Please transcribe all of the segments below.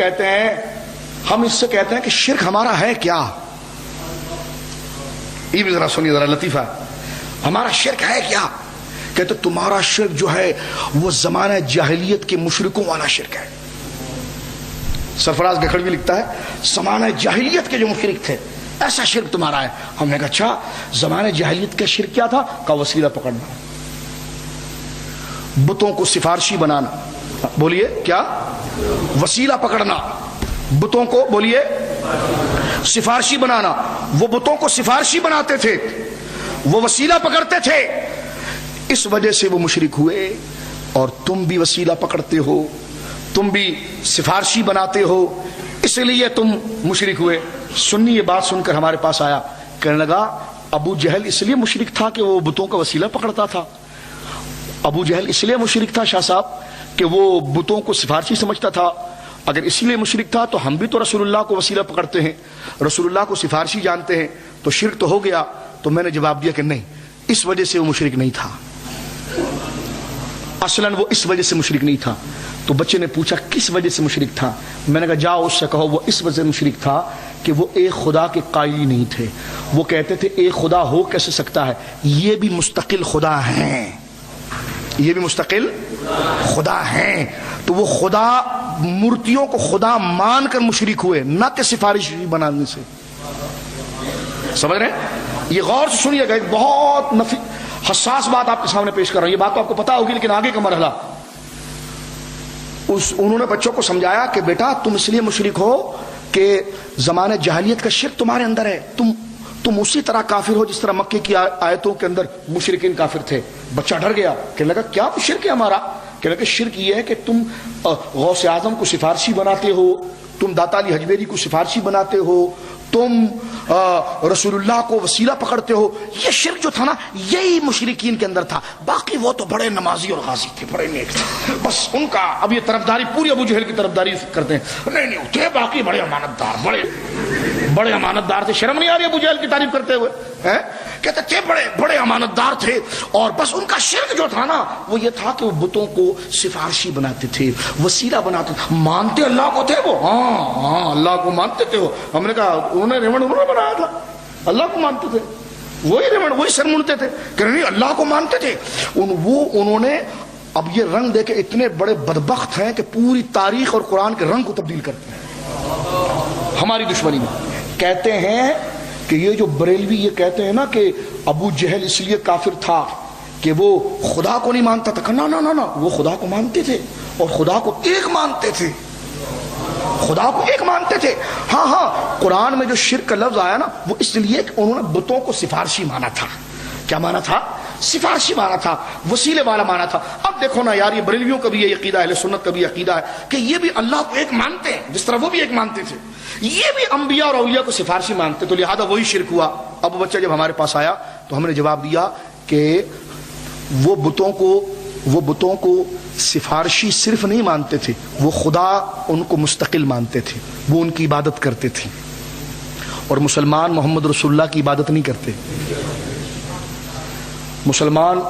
کہتے ہیں، ہم اس سے کہتے ہیں کہ شرک ہمارا ہے کیا؟ یہ بھی ذرا سنیے، ذرا لطیفہ، ہمارا شرک ہے کیا؟ کہتے تمہارا شرک جو ہے وہ زمانہ جاہلیت کے مشرکوں والا شرک ہے. سرفراز گکھڑوی لکھتا ہے زمانہ جاہلیت کے جو مشرک تھے ایسا شرک تمہارا ہے. ہم نے کہا اچھا زمانہ جاہلیت کا شرک کیا تھا؟ کا وسیلہ پکڑنا، بتوں کو سفارشی بنانا. بولیے کیا؟ وسیلہ پکڑنا، بتوں کو بولیے سفارشی بنانا. وہ بتوں کو سفارشی بناتے تھے، وہ وسیلہ پکڑتے تھے، اس وجہ سے وہ مشرک ہوئے. اور تم بھی وسیلہ پکڑتے ہو، تم بھی سفارشی بناتے ہو، اس لیے تم مشرک ہوئے. سنی یہ بات سن کر ہمارے پاس آیا، کہنے لگا ابو جہل اس لیے مشرک تھا کہ وہ بتوں کا وسیلہ پکڑتا تھا. ابو جہل اس لیے مشرک تھا شاہ صاحب کہ وہ بتوں کو سفارشی سمجھتا تھا. اگر اسی لیے مشرک تھا تو ہم بھی تو رسول اللہ کو وسیلہ پکڑتے ہیں، رسول اللہ کو سفارشی جانتے ہیں، تو شرک تو ہو گیا. تو میں نے جواب دیا کہ نہیں، اس وجہ سے وہ مشرک نہیں تھا، اصلاً وہ اس وجہ سے مشرک نہیں تھا. تو بچے نے پوچھا کس وجہ سے مشرک تھا؟ میں نے کہا جاؤ اس سے کہو وہ اس وجہ سے مشرک تھا کہ وہ ایک خدا کے قائل ہی نہیں تھے. وہ کہتے تھے ایک خدا ہو کیسے سکتا ہے، یہ بھی مستقل خدا ہیں، یہ بھی مستقل خدا ہیں. تو وہ خدا مورتیوں کو خدا مان کر مشرک ہوئے، نہ کہ سفارش بنانے سے. سمجھ رہے ہیں؟ یہ غور سے سنیے گا، ایک بہت حساس بات آپ کے سامنے پیش کر رہا ہوں. یہ بات تو آپ کو پتا ہوگی لیکن آگے کا مرحلہ انہوں نے بچوں کو سمجھایا کہ بیٹا تم اس لیے مشرک ہو کہ زمانہ جاہلیت کا شرک تمہارے اندر ہے، تم اسی طرح کافر ہو جس طرح مکے کی آیتوں کے اندر مشرکین کافر تھے. بچہ ڈر گیا، کہنے لگا کیا شرک ہے ہمارا؟ کہنے لگا شرک یہ ہے کہ تم غوث اعظم کو سفارشی بناتے ہو، تم داتا علی حجویری کو سفارشی بناتے ہو، تم رسول اللہ کو وسیلہ پکڑتے ہو. یہ شرک جو تھا نا یہی مشرکین کے اندر تھا. باقی وہ تو بڑے نمازی اور غازی تھے، بڑے نیک تھے، بس ان کا اب یہ طرفداری پوری ابو جہل کی طرفداری کرتے ہیں. نہیں ہوتے باقی بڑے امانت دار، بڑے امانت دار تھے. شرم نہیں آ رہی ابو جہل کی تعریف کرتے ہوئے؟ کہتے تھے بڑے امانت دار تھے، اور بس ان کا شرک جو تھا نا وہ یہ تھا کہ وہ بتوں کو سفارشی بناتے تھے، وسیلہ بناتے تھے. مانتے اللہ کو تھے وہ، ہاں اللہ کو مانتے تھے وہ. ہم نے کہا انہوں نے بنایا تھا، اللہ کو مانتے تھے، وہی سر مڑتے تھے کہ نہیں اللہ کو مانتے تھے. انہوں نے اب یہ رنگ دے کے اتنے بڑے بدبخت ہیں کہ پوری تاریخ اور قرآن کے رنگ کو تبدیل کرتے ہیں ہماری دشمنی میں. کہتے ہیں کہ یہ جو بریلوی یہ کہتے ہیں نا کہ ابو جہل اس لیے کافر تھا کہ وہ خدا کو نہیں مانتا تھا. نہ وہ خدا کو مانتے تھے اور خدا کو ایک مانتے تھے، خدا کو ایک مانتے تھے. ہاں قرآن میں جو شرک کا لفظ آیا نا وہ اس لیے کہ انہوں نے بتوں کو سفارشی مانا تھا. کیا مانا تھا؟ سفارشی مانا تھا، وسیلے والا مانا تھا. اب دیکھو نا یار، یہ بریلویوں کا بھی یہ عقیدہ ہے، اہل سنت کا بھی عقیدہ ہے کہ یہ بھی اللہ کو ایک مانتے ہیں جس طرح وہ بھی ایک مانتے تھے، یہ بھی انبیاء اور اولیاء کو سفارشی مانتے، تو لہذا وہی شرک ہوا. اب بچہ جب ہمارے پاس آیا تو ہم نے جواب دیا کہ وہ بتوں کو سفارشی صرف نہیں مانتے تھے، وہ خدا ان کو مستقل مانتے تھے، وہ ان کی عبادت کرتے تھے. اور مسلمان محمد رسول اللہ کی عبادت نہیں کرتے، مسلمان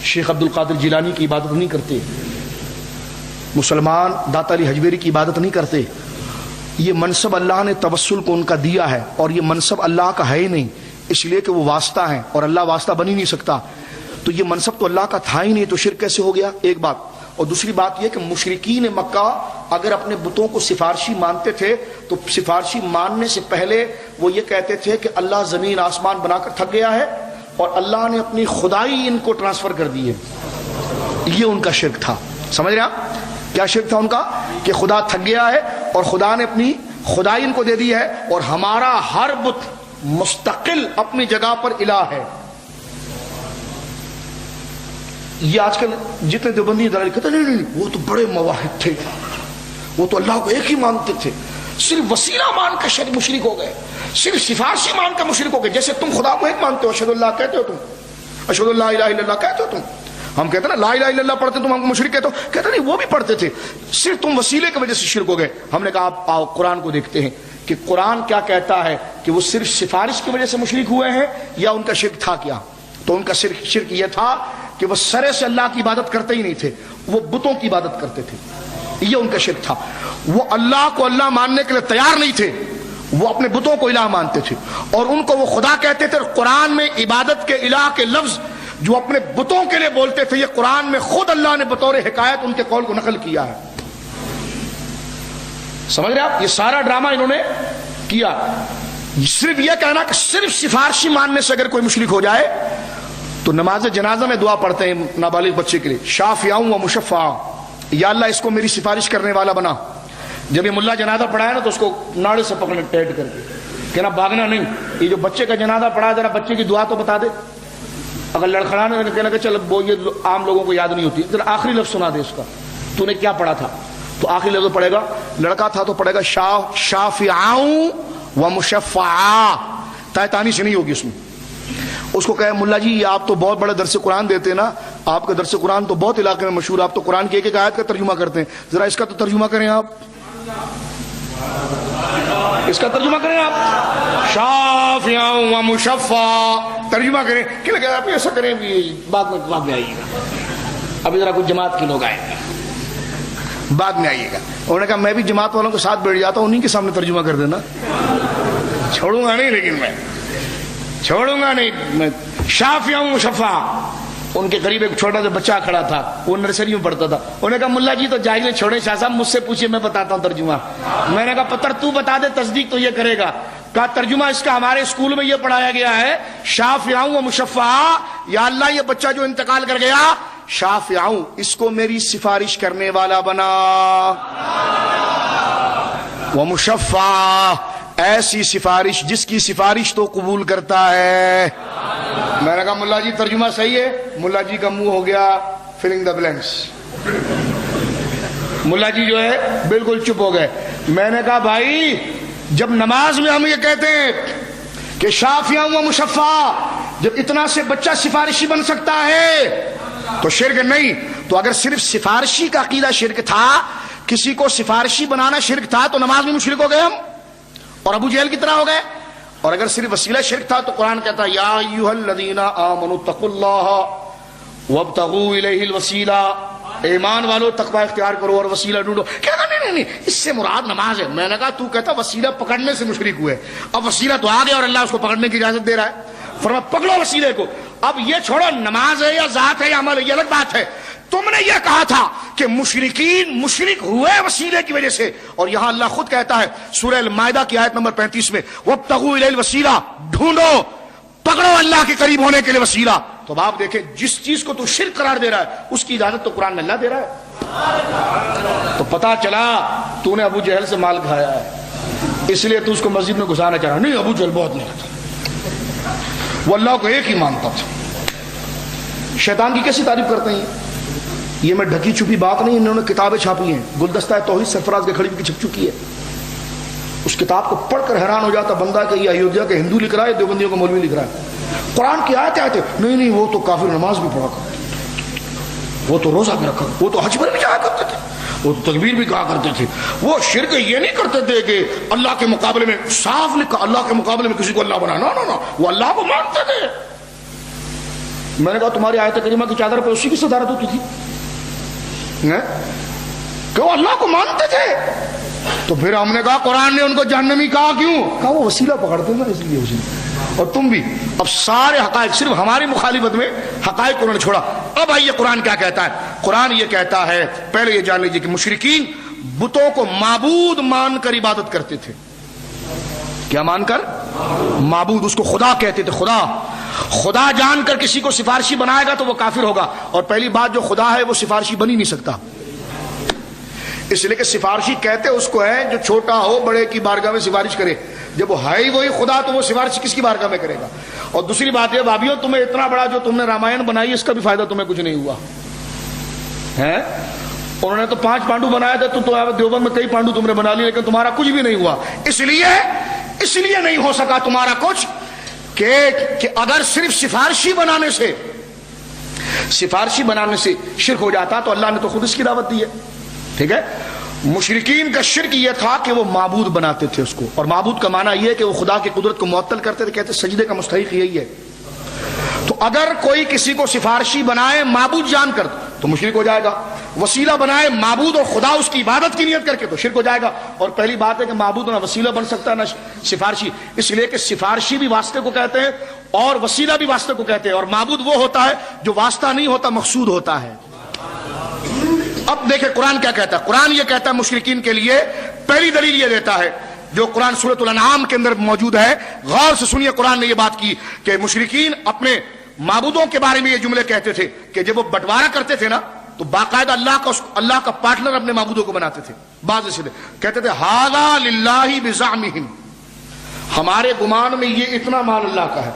شیخ عبد القادر جیلانی کی عبادت نہیں کرتے، مسلمان داتا علی حجویری کی عبادت نہیں کرتے. یہ منصب اللہ نے توسل کو ان کا دیا ہے، اور یہ منصب اللہ کا ہے ہی نہیں، اس لیے کہ وہ واسطہ ہیں اور اللہ واسطہ بن ہی نہیں سکتا. تو یہ منصب تو اللہ کا تھا ہی نہیں، تو شرک کیسے ہو گیا؟ ایک بات. اور دوسری بات یہ کہ مشرکین مکہ اگر اپنے بتوں کو سفارشی مانتے تھے تو سفارشی ماننے سے پہلے وہ یہ کہتے تھے کہ اللہ زمین آسمان بنا کر تھک گیا ہے اور اللہ نے اپنی خدائی ان کو ٹرانسفر کر دی ہے. یہ ان کا شرک تھا. سمجھ رہے آپ کیا شرک تھا ان کا؟ کہ خدا تھک گیا ہے اور خدا نے اپنی خدائی ان کو دے دی ہے، اور ہمارا ہر بت مستقل اپنی جگہ پر الہ ہے. یہ آج کل جتنے دیوبندی دلالی کہتے ہیں نہیں وہ تو بڑے مواحد تھے، وہ تو اللہ کو ایک ہی مانتے تھے، صرف وسیلہ مان کا شرک مشرک ہو گئے، صرف سفارشی مان کا مشرک ہو گئے. جیسے تم خدا کو ایک مانتے ہو، اشہد اللہ کہتے ہو، تم اشہد اللہ الہ الا اللہ کہتے ہو، تم ہم کہتے ہیں نا لا الہ الا اللہ پڑھتے تم ہم کو مشرک کہتے ہو، کہتے نہیں وہ بھی پڑھتے تھے، صرف تم وسیلے کی وجہ سے شرک ہو گئے. ہم نے کہا آپ آؤ قرآن کو دیکھتے ہیں کہ قرآن کیا کہتا ہے کہ وہ صرف سفارش کی وجہ سے مشرک ہوئے ہیں یا ان کا شرک تھا کیا؟ تو ان کا شرک یہ تھا کہ وہ سرے سے اللہ کی عبادت کرتے ہی نہیں تھے، وہ بتوں کی عبادت کرتے تھے. یہ ان کا شرک تھا. وہ اللہ کو اللہ ماننے کے لیے تیار نہیں تھے, وہ اپنے بتوں کو الہ مانتے تھے اور ان کو وہ خدا کہتے تھے. قرآن میں عبادت کے الہ کے لفظ جو اپنے بتوں کے لیے بولتے تھے, یہ قرآن میں خود اللہ نے بطور حکایت ان کے قول کو نقل کیا ہے. سمجھ رہے آپ؟ یہ سارا ڈرامہ انہوں نے کیا. صرف یہ کہنا کہ صرف سفارشی ماننے سے اگر کوئی مشرک ہو جائے تو نماز جنازہ میں دعا پڑھتے ہیں نابالغ بچے کے لیے, شافعاں و مشفعاں, یا اللہ اس کو میری سفارش کرنے والا بنا. جب یہ ملا جنازہ پڑھایا نا تو اس کو ناڑے سے پکڑے ٹیٹ کر کے, کہنا بھاگنا نہیں, یہ جو بچے کا جنازہ پڑھا ذرا بچے کی دعا تو بتا دے. اگر لڑکھڑانا کہنا کہ چل وہ یہ عام لوگوں کو یاد نہیں ہوتی, ذرا آخری لفظ سنا دے اس کا, تو نے کیا پڑھا تھا, تو آخری لفظ پڑھے گا. لڑکا تھا تو پڑھے گا شافعاں و مشفعاں, تانی سے نہیں ہوگی اس میں. اس کو کہے ملا جی آپ تو بہت بڑے درس قرآن دیتے ہیں نا, آپ کا درس قرآن تو بہت علاقے میں مشہور, آپ تو قرآن کی ایک ایک آیت کا ترجمہ کرتے ہیں, ذرا اس کا تو ترجمہ کریں آپ, اس کا ترجمہ کریں آپ, شافعاں و مشفعاں ترجمہ کریں. کہ لگے آپ ایسا کریں بعد میں آئیے گا, ابھی ذرا کچھ جماعت کے لوگ آئیں گے, بعد میں آئیے گا. انہوں نے کہا میں بھی جماعت والوں کے ساتھ بیٹھ جاتا ہوں, انہیں کے سامنے ترجمہ کر دینا. چھوڑوں گا نہیں, لیکن میں چھوڑوں گا نہیں. میں شافعاں و مشفعاں, ان کے قریب ایک چھوٹا سا بچہ کھڑا تھا, وہ نرسری میں پڑھتا تھا. انہوں نے کہا ملا جی تو جاہل چھوڑے, شاہ صاحب مجھ سے پوچھیے میں بتاتا ہوں ترجمہ. میں نے کہا پتر تو بتا دے, تصدیق تو یہ کرے گا. کہا ترجمہ اس کا ہمارے اسکول میں یہ پڑھایا گیا ہے, شافعاں و مشفعاں, یا اللہ یہ بچہ جو انتقال کر گیا شافعاں, اس کو میری سفارش کرنے والا بنا, و مشفعاں, ایسی سفارش جس کی سفارش تو قبول کرتا ہے. میں نے کہا ملا جی ترجمہ صحیح ہے. ملا جی کا منہ ہو گیا فلنگ دا بلینکس, ملا جی جو ہے بالکل چپ ہو گئے. میں نے کہا بھائی جب نماز میں ہم یہ کہتے ہیں کہ شافعاں و مشفعاں, جب اتنا سے بچہ سفارشی بن سکتا ہے تو شرک نہیں. تو اگر صرف سفارشی کا عقیدہ شرک تھا, کسی کو سفارشی بنانا شرک تھا, تو نماز میں مشرک ہو گئے ہم اور ابو جہل کی طرح ہو گئے. اور اگر صرف وسیلہ شرک تھا تو قرآن کہتا ہے یا ایھا الذین آمنوا اتقوا اللہ وابتغوا الیہ الوسیلہ, ایمان والو تقوی اختیار کرو اور وسیلہ ڈھونڈو. کہنا نہیں اس سے مراد نماز ہے. میں نے کہا تو کہتا وسیلہ پکڑنے سے مشرک ہوئے, اب وسیلہ تو آ گیا اور اللہ اس کو پکڑنے کی اجازت دے رہا ہے, فرمایا پکڑو وسیلے کو. اب یہ چھوڑو نماز ہے یا ذات ہے یا عمل ہے یہ الگ بات ہے. تم نے یہ کہا تھا کہ مشرکین مشرک ہوئے وسیلے کی وجہ سے, اور یہاں اللہ خود کہتا ہے سورہ المائدہ کی آیت نمبر 35 میں وابتغوا الیہ الوسیلہ, ڈھونڈو پکڑو اللہ کے قریب ہونے کے لیے وسیلہ. تو اب آپ دیکھیں جس چیز کو تو شرک قرار دے رہا ہے اس کی اجازت تو قرآن میں اللہ دے رہا ہے. تو پتا چلا تو نے ابو جہل سے مال کھایا ہے, اس لیے تو اس کو مسجد میں گھسانا چاہ رہا. نہیں ابو جہل بہت نہیں تھا, وہ اللہ کو ایک ہی مانتا تھا. شیطان کی کیسی تعریف کرتے ہیں, یہ میں ڈھکی چھپی بات نہیں, انہوں نے کتابیں چھاپی ہیں. گلدستہ توحید سرفراز کے کھڑی کی چھپ چکی ہے. اس کتاب کو پڑھ کر حیران ہو جاتا بندہ کہ یہ ایودھیا کے ہندو لکھ رہا ہے, دیوبندیوں کا مولوی لکھ رہا ہے. قرآن کی آیت آتے نہیں وہ تو کافر نماز بھی پڑھا کرتے تھے, وہ تو روزہ بھی رکھا, وہ تو حج پر بھی جایا کرتے تھے, وہ تو تکبیر بھی کہا کرتے تھے. وہ شرک یہ نہیں کرتے تھے کہ اللہ کے مقابلے میں, صاف لکھا اللہ کے مقابلے میں کسی کو اللہ بنا, نہ وہ اللہ کو مانتے تھے. میں نے کہا تمہاری آیت کریمہ کی چادر پہ اسی کی صدارت ہوتی تھی کہ وہ اللہ کو مانتے تھے. تو پھر ہم نے کہا قرآن نے ان کو جہنمی کہا کیوں, کہا وہ وسیلہ پکڑتے ہیں نا اس لیے وسیلہ. اور تم بھی اب سارے حقائق صرف ہماری مخالفت میں حقائق انہوں نے چھوڑا. اب آئیے قرآن کیا کہتا ہے. قرآن یہ کہتا ہے, پہلے یہ جان لیجیے کہ مشرکین بتوں کو معبود مان کر عبادت کرتے تھے. کیا مان کر؟ معبود, اس کو خدا کہتے تھے. خدا جان کر کسی کو سفارشی بنائے گا تو وہ کافر ہوگا. اور پہلی بات جو خدا ہے وہ سفارشی بن ہی نہیں سکتا, اس لیے کہ سفارشی کہتے اس کو ہے جو چھوٹا ہو بڑے کی بارگاہ میں سفارش کرے. جب وہ ہے ہی وہی خدا تو وہ سفارش کس کی بارگاہ میں کرے گا. اور دوسری بات یہ بھابھیو, تمہیں اتنا بڑا جو تم نے رامائن بنائی اس کا بھی فائدہ تمہیں کچھ نہیں ہوا ہے. انہوں نے تو 5 پانڈو بنایا تھا, تو دیوبند میں کئی پانڈو تم نے بنا لی, لیکن تمہارا کچھ بھی نہیں ہوا. اس لیے نہیں ہو سکا تمہارا کچھ کہ اگر صرف سفارشی بنانے سے شرک ہو جاتا تو اللہ نے تو خود اس کی دعوت دی ہے. ٹھیک ہے, مشرکین کا شرک یہ تھا کہ وہ معبود بناتے تھے اس کو, اور معبود کا معنی یہ کہ وہ خدا کی قدرت کو معطل کرتے تھے, کہتے سجدے کا مستحق یہی ہے. تو اگر کوئی کسی کو سفارشی بنائے معبود جان کر تو مشرک ہو جائے گا. وسیلہ بنائے معبود اور خدا اس کی عبادت کی نیت کر کے تو شرک ہو جائے گا. اور پہلی بات ہے کہ معبود نہ وسیلہ بن سکتا نہ سفارشی، اس لیے کہ سفارشی بھی واسطے کو کہتے ہیں اور وسیلہ بھی واسطے کو کہتے ہیں، اور معبود وہ ہوتا ہے جو واسطہ نہیں ہوتا، مقصود ہوتا ہے. اب دیکھیں قرآن کیا کہتا ہے. قرآن یہ کہتا ہے مشرکین کے لیے، پہلی دلیل یہ دیتا ہے جو قرآن سورۃ الانعام کے اندر موجود ہے. غور سے سنیے، قرآن نے یہ بات کی کہ مشرکین اپنے معبودوں کے بارے میں یہ جملے کہتے تھے کہ جب وہ بٹوارا کرتے تھے نا تو باقاعدہ اللہ کا پارٹنر اپنے معبودوں کو بناتے تھے. بعض سے کہتے تھے ھذا للہ بزعمہم، ہمارے گمان میں یہ اتنا مال اللہ کا ہے،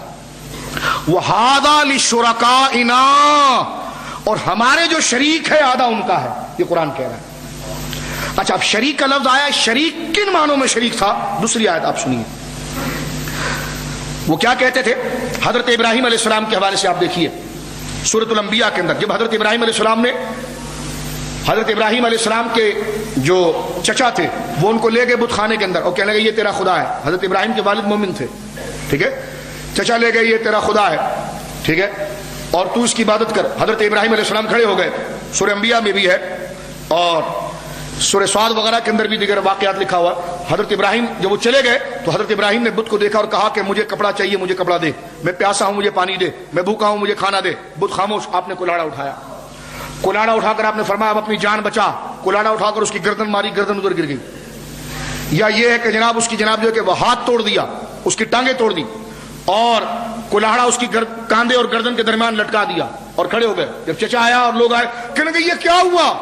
وھذا لشرکائنا، اور ہمارے جو شریک ہے آدھا ان کا ہے. یہ قرآن کہہ رہا ہے. اچھا اب شریک کا لفظ آیا، شریک کن معنوں میں شریک تھا؟ دوسری آیت آپ سنیے. وہ کیا کہتے تھے حضرت ابراہیم علیہ السلام کے حوالے سے آپ دیکھیے سورۃ الانبیاء کے اندر. جب حضرت ابراہیم علیہ السلام نے، حضرت ابراہیم علیہ السلام کے جو چچا تھے وہ ان کو لے گئے بت خانے کے اندر اور کہنے لگے یہ تیرا خدا ہے. حضرت ابراہیم کے والد مومن تھے، ٹھیک ہے، چچا لے گئے یہ تیرا خدا ہے، ٹھیک ہے، اور تو اس کی عبادت کر. حضرت ابراہیم علیہ السلام کھڑے ہو گئے. سورہ انبیاء میں بھی ہے اور سورہ صاد وغیرہ کے اندر بھی دیگر واقعات لکھا ہوا. حضرت ابراہیم جب وہ چلے گئے تو حضرت ابراہیم نے بت کو دیکھا اور کہا کہ مجھے کپڑا چاہیے، مجھے کپڑا دے، میں پیاسا ہوں مجھے پانی دے، میں بھوکا ہوں مجھے کھانا دے. بت خاموش. آپ نے کلاڑا اٹھایا، کلاڑا اٹھا کر آپ نے فرمایا اب اپنی جان بچا. کلاڑا اٹھا کر اس کی گردن ماری، گردن ادھر گر گئی. یا یہ ہے کہ جناب اس کی جناب جو ہے کہ وہ ہاتھ توڑ دیا، اس کی ٹانگیں توڑ دی اور کلاڑا اس کی کاندھے اور گردن کے درمیان لٹکا دیا اور کھڑے ہو گئے. جب چچا آیا اور لوگ آئے کہنے لگے یہ کیا ہوا،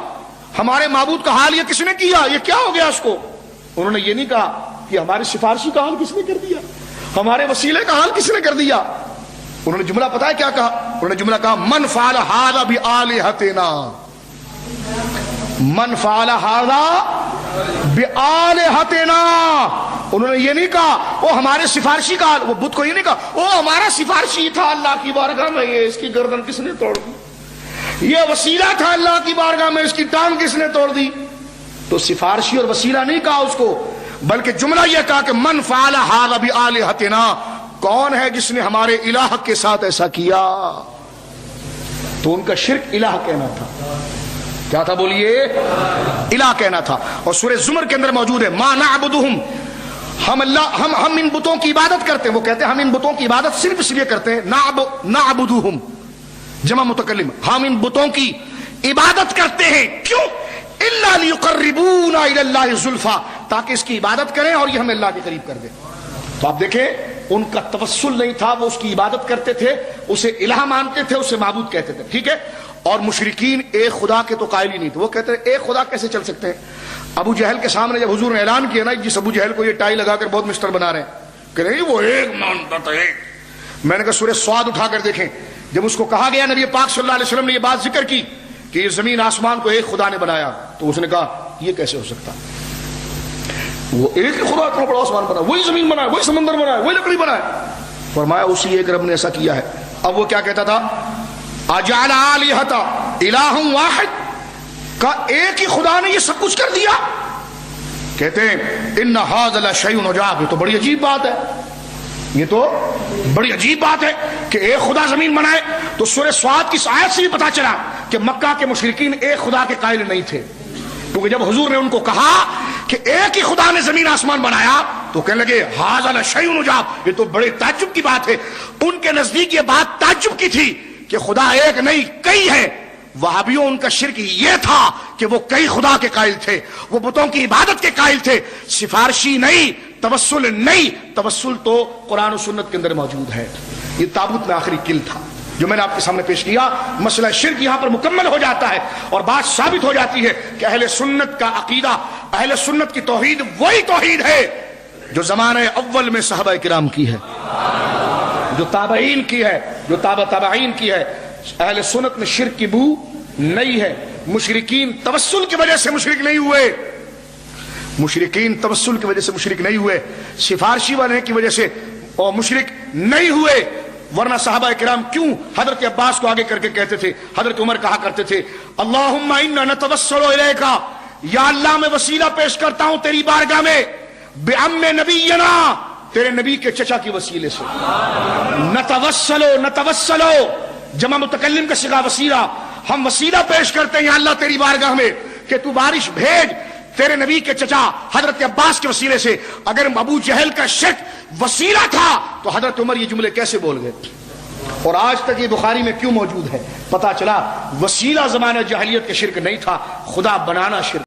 ہمارے معبود کا حال یہ کس نے کیا، یہ کیا ہو گیا اس کو؟ انہوں نے یہ نہیں کہا کہ ہمارے سفارشی کا حال کس نے کر دیا، ہمارے وسیلے کا حال کس نے کر دیا. انہوں نے جملہ پتہ ہے کیا کہا؟ انہوں نے جملہ کہا من فعل ھذا بآلہتنا، من فعل ھذا بآلہتنا. انہوں نے یہ نہیں کہا وہ ہمارے سفارشی کا حال، وہ بت کو یہ نہیں کہا وہ ہمارا سفارشی تھا اللہ کی بارگاہ میں، یہ اس کی گردن کس نے توڑ دی، یہ وسیلہ تھا اللہ کی بارگاہ میں، اس کی ٹانگ کس نے توڑ دی. تو سفارشی اور وسیلہ نہیں کہا اس کو، بلکہ جملہ یہ کہا کہ من فعل ھذا بآلہتنا، کون ہے جس نے ہمارے الہ کے ساتھ ایسا کیا. تو ان کا شرک الہ کہنا تھا. کیا تھا بولیے؟ الہ کہنا تھا. اور سورہ زمر کے اندر موجود ہے ما نعبدہم، ہم ان بتوں کی عبادت کرتے ہیں. وہ کہتے ہیں ہم ان بتوں کی عبادت صرف اس لیے کرتے ہیں، نعبدہم جمع متکلم، ہم ان بتوں کی عبادت کرتے ہیں کیوں؟ الا لیقربونا الی اللہ زلفا، تاکہ اس کی عبادت کریں اور یہ ہمیں اللہ کے قریب کر دے. تو آپ دیکھیں ان کا توسل نہیں تھا، وہ اس کی عبادت کرتے تھے، اسے الہ مانتے تھے، اسے معبود کہتے تھے، ٹھیک ہے. اور مشرکین ایک خدا کے تو قائل ہی نہیں تھے. وہ کہتے ہیں ایک خدا کیسے چل سکتے ہیں. ابو جہل کے سامنے جب حضور نے اعلان کیا نا جس ابو جہل کو یہ ٹائی لگا کر بہت مسٹر بنا رہے ہیں کہ نہیں وہ ایک مانتا تھا ایک. میں نے کہا سورہ صاد اٹھا کر دیکھیں، جب اس کو کہا گیا نبی پاک صلی اللہ علیہ وسلم نے یہ بات ذکر کی کہ یہ زمین آسمان کو ایک خدا نے بنایا، تو اس نے کہا یہ کیسے ہو سکتا، وہ ایک ہی خدا اتنا بڑا آسمان بنا، وہی زمین بنایا، وہی سمندر بنایا، وہی لکڑی بنایا. فرمایا اسی ایک رب نے ایسا کیا ہے. اب وہ کیا کہتا تھا اجعل آلہۃ الہ واحد، کا ایک ہی خدا نے یہ سب کچھ کر دیا. کہتے ہیں ان ھذا لشیء عجاب، یہ تو بڑی عجیب بات ہے، یہ تو بڑی عجیب بات ہے کہ ایک خدا زمین بنائے. تو سورہ صاد کی آیت سے بھی پتا چلا کہ مکہ کے مشرکین ایک خدا کے قائل نہیں تھے، کیونکہ جب حضور نے ان کو کہا کہ ایک ہی خدا نے زمین آسمان بنایا تو کہنے لگے ھذا لشیء عجاب، یہ تو بڑے تعجب کی بات ہے. ان کے نزدیک یہ بات تعجب کی تھی کہ خدا ایک نہیں کئی ہے. وہابیوں ان کا شرک یہ تھا کہ وہ کئی خدا کے قائل تھے، وہ بتوں کی عبادت کے قائل تھے، سفارشی نہیں، توسل نہیں. توسل تو قرآن و سنت کے اندر موجود ہے. یہ تابوت میں آخری کل تھا جو میں نے آپ کے سامنے پیش کیا. مسئلہ شرک یہاں پر مکمل ہو جاتا ہے اور بات ثابت ہو جاتی ہے کہ اہل سنت کا عقیدہ، اہل سنت کی توحید وہی توحید ہے جو زمانہ اول میں صحابہ کرام کی ہے، جو تابعین کی ہے، جو تابعین کی ہے. اہل سنت میں شرک کی بو نہیں ہے. مشرکین توسل کی وجہ سے مشرک نہیں ہوئے، مشرکین توسل کی وجہ سے مشرک نہیں ہوئے، سفارشی والے کی وجہ سے اور مشرک نہیں ہوئے. ورنہ صحابہ کرام کیوں حضرت عباس کو آگے کر کے کہتے تھے، حضرت عمر کہا کرتے تھے اللہم انا نتوسل الیک، یا اللہ میں وسیلہ پیش کرتا ہوں تیری بارگاہ میں بعم نبینا، تیرے نبی کے چچا کی وسیلے سے. نتوسلو جمع متکلم کا صیغہ وسیلہ. ہم وسیلہ پیش کرتے ہیں یا اللہ تیری بارگاہ میں کہ تو بارش بھیج تیرے نبی کے چچا حضرت عباس کے وسیلے سے۔ اگر ابو جہل کا شرک وسیلہ تھا تو حضرت عمر یہ جملے کیسے بول گئے؟ اور آج تک یہ بخاری میں کیوں موجود ہے؟ پتا چلا وسیلہ زمانہ جاہلیت کے شرک نہیں تھا، خدا بنانا شرک